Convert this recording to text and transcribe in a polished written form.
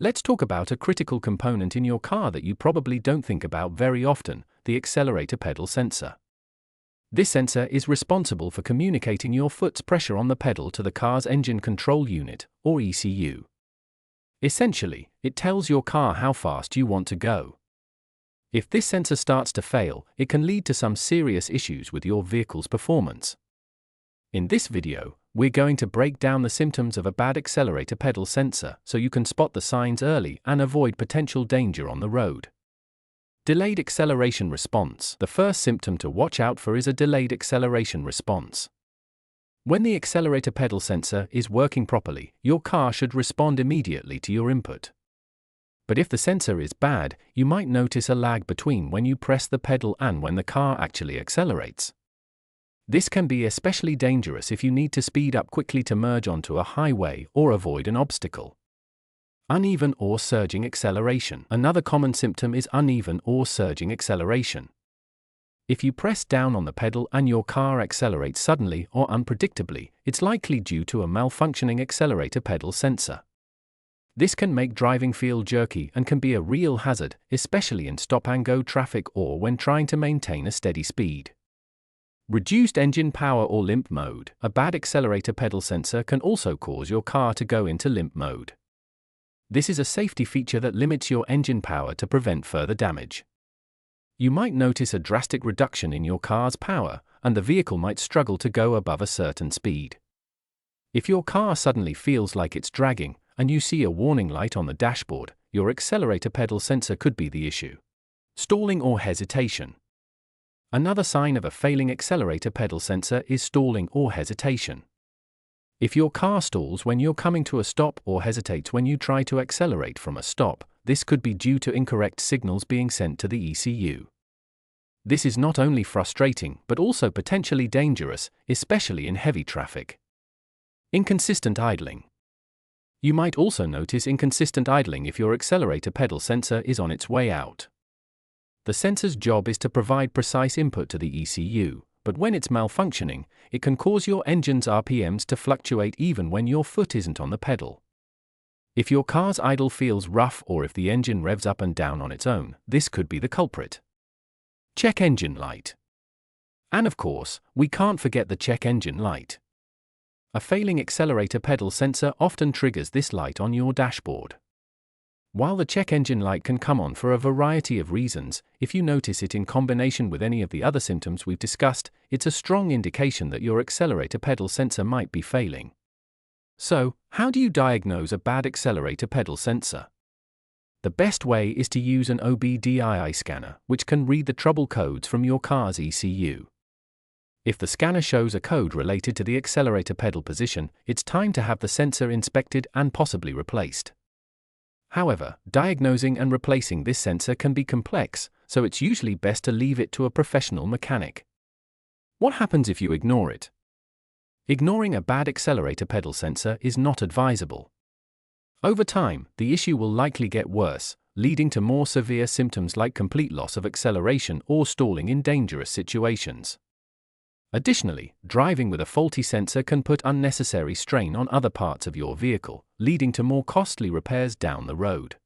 Let's talk about a critical component in your car that you probably don't think about very often, the accelerator pedal sensor. This sensor is responsible for communicating your foot's pressure on the pedal to the car's engine control unit, or ECU. Essentially, it tells your car how fast you want to go. If this sensor starts to fail, it can lead to some serious issues with your vehicle's performance. In this video, we're going to break down the symptoms of a bad accelerator pedal sensor so you can spot the signs early and avoid potential danger on the road. Delayed acceleration response. The first symptom to watch out for is a delayed acceleration response. When the accelerator pedal sensor is working properly, your car should respond immediately to your input. But if the sensor is bad, you might notice a lag between when you press the pedal and when the car actually accelerates. This can be especially dangerous if you need to speed up quickly to merge onto a highway or avoid an obstacle. Uneven or surging acceleration. Another common symptom is uneven or surging acceleration. If you press down on the pedal and your car accelerates suddenly or unpredictably, it's likely due to a malfunctioning accelerator pedal sensor. This can make driving feel jerky and can be a real hazard, especially in stop-and-go traffic or when trying to maintain a steady speed. Reduced engine power or limp mode. A bad accelerator pedal sensor can also cause your car to go into limp mode. This is a safety feature that limits your engine power to prevent further damage. You might notice a drastic reduction in your car's power, and the vehicle might struggle to go above a certain speed. If your car suddenly feels like it's dragging, and you see a warning light on the dashboard, your accelerator pedal sensor could be the issue. Stalling or hesitation. Another sign of a failing accelerator pedal sensor is stalling or hesitation. If your car stalls when you're coming to a stop or hesitates when you try to accelerate from a stop, this could be due to incorrect signals being sent to the ECU. This is not only frustrating but also potentially dangerous, especially in heavy traffic. Inconsistent idling. You might also notice inconsistent idling if your accelerator pedal sensor is on its way out. The sensor's job is to provide precise input to the ECU, but when it's malfunctioning, it can cause your engine's RPMs to fluctuate even when your foot isn't on the pedal. If your car's idle feels rough or if the engine revs up and down on its own, this could be the culprit. Check engine light. And of course, we can't forget the check engine light. A failing accelerator pedal sensor often triggers this light on your dashboard. While the check engine light can come on for a variety of reasons, if you notice it in combination with any of the other symptoms we've discussed, it's a strong indication that your accelerator pedal sensor might be failing. So, how do you diagnose a bad accelerator pedal sensor? The best way is to use an OBDII scanner, which can read the trouble codes from your car's ECU. If the scanner shows a code related to the accelerator pedal position, it's time to have the sensor inspected and possibly replaced. However, diagnosing and replacing this sensor can be complex, so it's usually best to leave it to a professional mechanic. What happens if you ignore it? Ignoring a bad accelerator pedal sensor is not advisable. Over time, the issue will likely get worse, leading to more severe symptoms like complete loss of acceleration or stalling in dangerous situations. Additionally, driving with a faulty sensor can put unnecessary strain on other parts of your vehicle, leading to more costly repairs down the road.